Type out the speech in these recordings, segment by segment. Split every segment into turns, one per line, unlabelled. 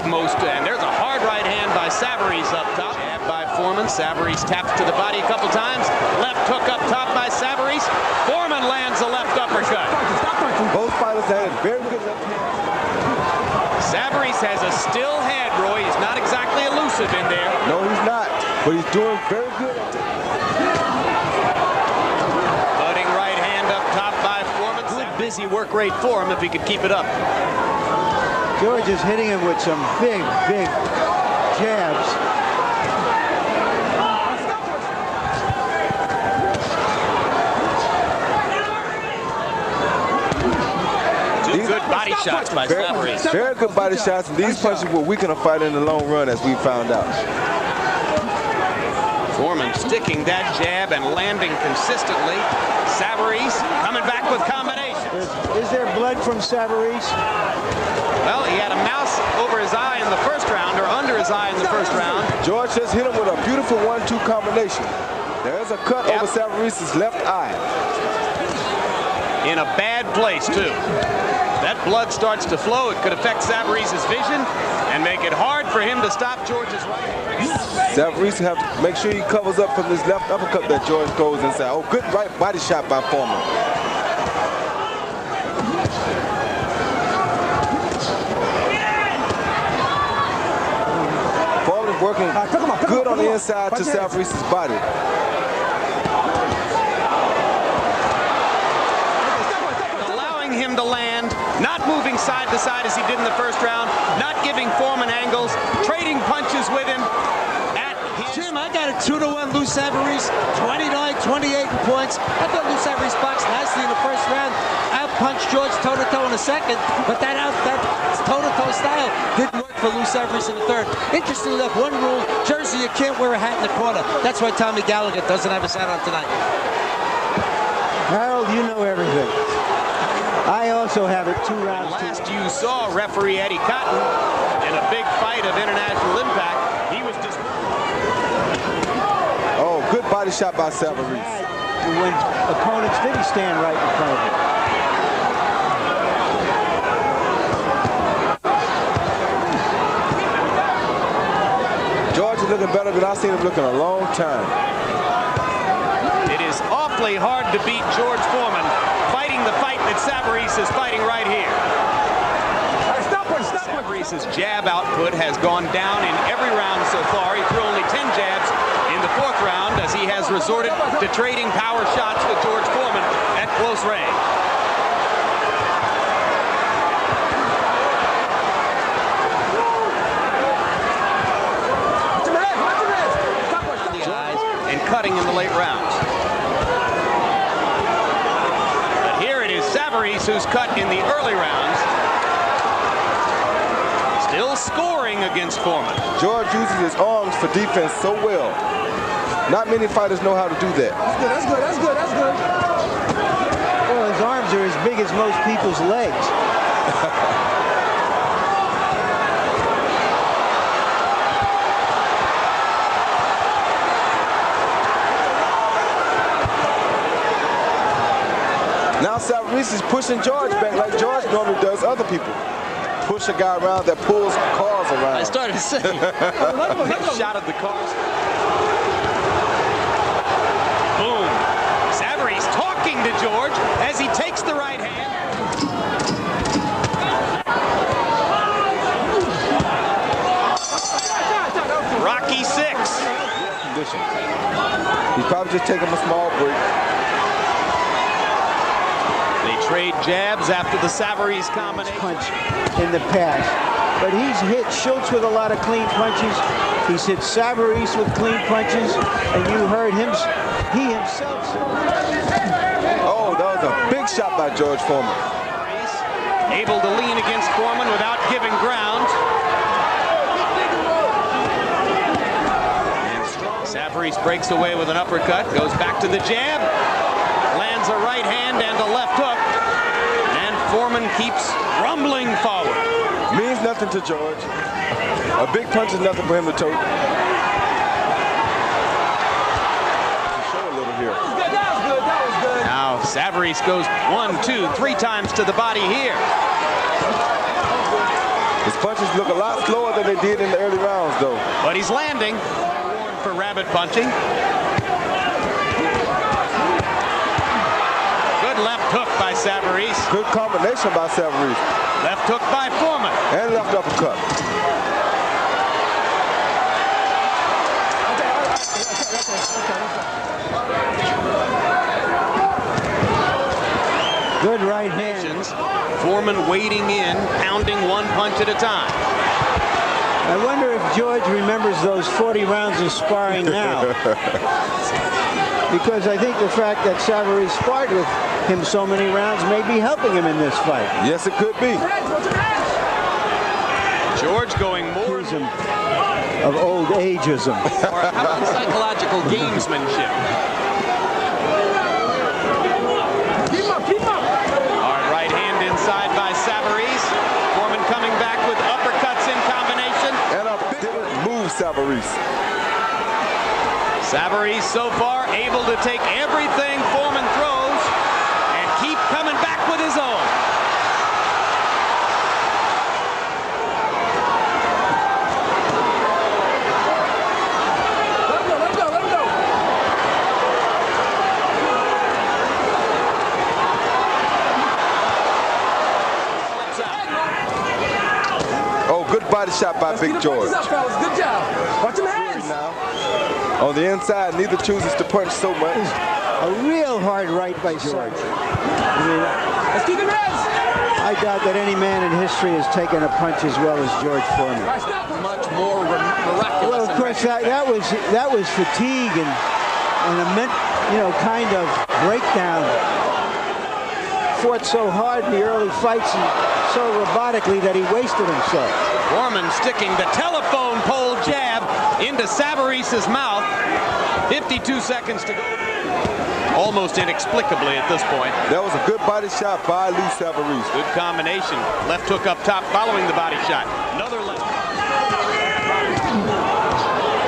most, and there's a hard right hand by Savarese up top. Jab by Foreman. Savarese taps to the body a couple times. Left hook up top by Savarese. Foreman lands a left uppercut.
Both fighters had very good left hand.
Savarese has a still head, Roy. He's not exactly elusive in there.
No, he's not, but he's doing very good.
Butting right hand up top by Foreman. Good busy work rate for him if he could keep it up.
George is hitting him with some big jabs.
Good body shots by Savarese.
Very good body shots, and these punches will weaken a fighter in the long run, as we found out.
Foreman sticking that jab and landing consistently. Savarese coming back with combinations.
Is there blood from Savarese?
Well, he had a mouse over his eye in the first round, or under his eye in the first round.
George just hit him with a beautiful 1-2 combination. There's a cut over Savarese's left eye.
In a bad place, too. That blood starts to flow. It could affect Savarese's vision and make it hard for him to stop George's right.
Savarese have to make sure he covers up from this left uppercut that George throws inside. Oh, good right body shot by Foreman. Foreman working good on the inside to Savarese's body.
Him to land, not moving side to side as he did in the first round, not giving Foreman angles, trading punches with him.
Jim, I got a 2-1 Lou Savarese, 29-28 points. I thought Lou Savarese boxed nicely in the first round, out-punched George toe-to-toe in the second, but that toe-to-toe style didn't work for Lou Savarese in the third. Interestingly enough, one rule, Jersey, you can't wear a hat in the corner. That's why Tommy Gallagher doesn't have his hat on tonight.
Harold, you know everything. I also have it 2 rounds.
Last you saw referee Eddie Cotton in a big fight of international impact. He was just...
Oh, good body shot by Savarese.
When opponents didn't stand right in front of him.
George is looking better than I've seen him look in a long time.
It is awfully hard to beat George Foreman fighting the fight that Savarese is fighting right here. Savarese's jab output has gone down in every round so far. He threw only 10 jabs in the 4th round as he has resorted to trading power shots with George Foreman at close range. The eyes and cutting in the late rounds. Savarese, who's cut in the early rounds, still scoring against Foreman.
George uses his arms for defense so well. Not many fighters know how to do that.
That's good. Well, his arms are as big as most people's legs.
Now Savarese is pushing George back like George normally does other people. Push a guy around that pulls cars around.
I started to say, shot of the cars. Boom. Savarese talking to George as he takes the right hand. Rocky 6.
He's probably just taking a small break.
Trade jabs after the Savarese combination.
Punch in the past, but he's hit Schultz with a lot of clean punches. He's hit Savarese with clean punches, and you heard him, he himself.
Oh, that was a big shot by George Foreman.
Able to lean against Foreman without giving ground. And Savarese breaks away with an uppercut, goes back to the jab, lands a right hand and a left hook. Foreman keeps rumbling forward.
Means nothing to George. A big punch is nothing for him to take. Show a little here.
That was good. Now Savarese goes 1, 2, 3 times to the body here.
His punches look a lot slower than they did in the early rounds, though.
But he's landing for rabbit punching. Good left hook by Savarese.
Good combination by Savarese.
Left hook by Foreman.
And left uppercut.
Good right hand.
Foreman wading in, pounding one punch at a time.
I wonder if George remembers those 40 rounds of sparring now. Because I think the fact that Savarese sparred with him so many rounds may be helping him in this fight.
Yes, it could be.
George going more
of old ageism.
Or how about psychological gamesmanship? Hard right hand inside by Savarese. Foreman coming back with uppercuts in combination.
And a big move, Savarese.
Savarese so far able to take everything Foreman throws and keep coming back with his own.
Oh, good body shot by Big George.
Up, fellas. Good job. Watch them hands.
Now, on the inside, neither chooses to punch so much.
A real hard right by George.
Let's keep them heads.
I doubt that any man in history has taken a punch as well as George Foreman.
Much more miraculous.
Well, of course, that was fatigue and kind of breakdown. Fought so hard in the early fights and so robotically that he wasted himself.
Foreman sticking the telephone pole jab into Savarese's mouth. 52 seconds to go. Almost inexplicably at this point.
That was a good body shot by Lou Savarese.
Good combination. Left hook up top following the body shot. Another left.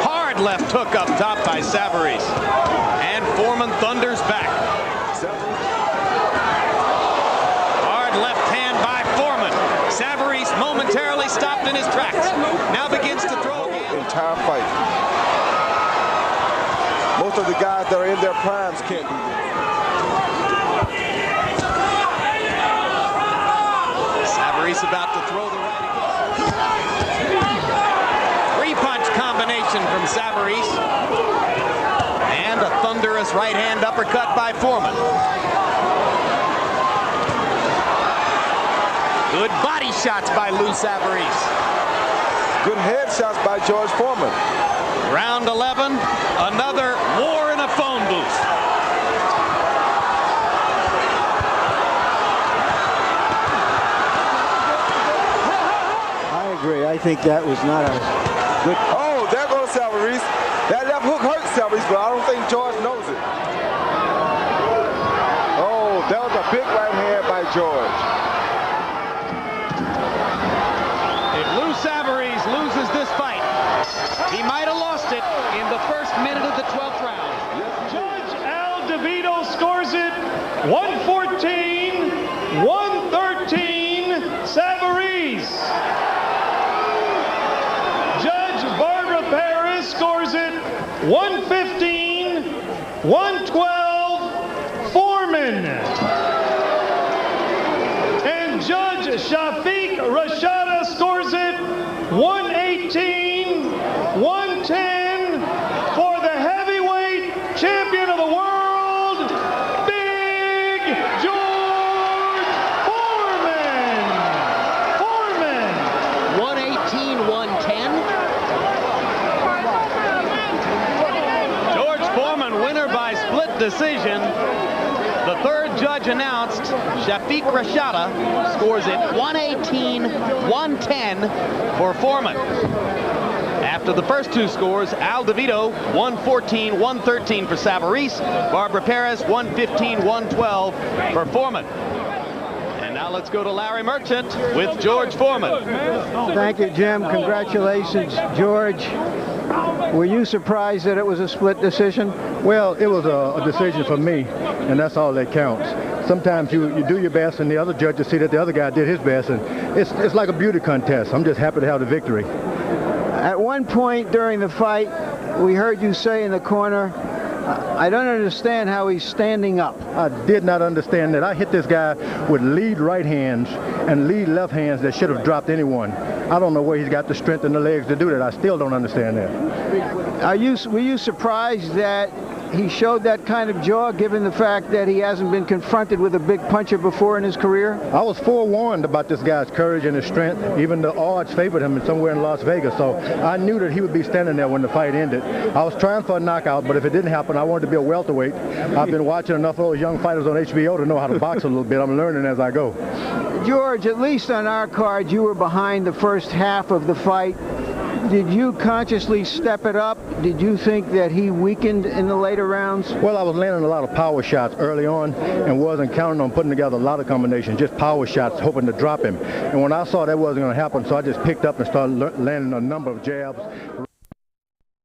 Hard left hook up top by Savarese. And Foreman thunders back. Hard left hand by Foreman. Savarese momentarily stopped in his tracks. Now begins to throw again.
Entire fight. Most of the guys that are in their primes can't do this.
Savarese about to throw the right again. Three-punch combination from Savarese. And a thunderous right-hand uppercut by Foreman. Good body shots by Lou Savarese.
Good head shots by George Foreman.
Round 11, another war in a phone booth.
I agree. I think that was not a good...
Oh, there goes Savarese. That left hook hurts Savarese, but I don't think George knows it. Oh, that was a big right hand by George.
If Lou Savarese loses this fight, he might have lost it in the first minute of the 12th round.
Judge Al DeVito scores it 114-113 Savarese. Judge Barbara Paris scores it 115-112 Foreman. And Judge Shafiq Rashada scores it 118-110 for the heavyweight champion of the world, Big George Foreman.
118-110. George Foreman, winner by split decision. The third judge announced, Shafiq Rashada, scores it 118-110 for Foreman. After the first two scores, Al DeVito 114-113 for Savarese, Barbara Perez 115-112 for Foreman. And now let's go to Larry Merchant with George Foreman.
Thank you, Jim. Congratulations, George. Were you surprised that it was a split decision?
Well, it was a decision for me, and that's all that counts. sometimes you do your best and the other judges see that the other guy did his best, and it's like a beauty contest. I'm just happy to have the victory.
At one point during the fight, we heard you say in the corner, I don't understand how he's standing up.
I did not understand that. I hit this guy with lead right hands and lead left hands that should have dropped anyone. I don't know where he's got the strength in the legs to do that. I still don't understand that.
Were you surprised that he showed that kind of jaw, given the fact that he hasn't been confronted with a big puncher before in his career?
I was forewarned about this guy's courage and his strength. Even the odds favored him somewhere in Las Vegas, so I knew that he would be standing there when the fight ended. I was trying for a knockout, but if it didn't happen, I wanted to be a welterweight. I've been watching enough of those young fighters on HBO to know how to box a little bit. I'm learning as I go.
George, at least on our card, you were behind the first half of the fight. Did you consciously step it up? Did you think that he weakened in the later rounds?
Well, I was landing a lot of power shots early on and wasn't counting on putting together a lot of combinations, just power shots, hoping to drop him. And when I saw that wasn't going to happen, so I just picked up and started landing a number of jabs.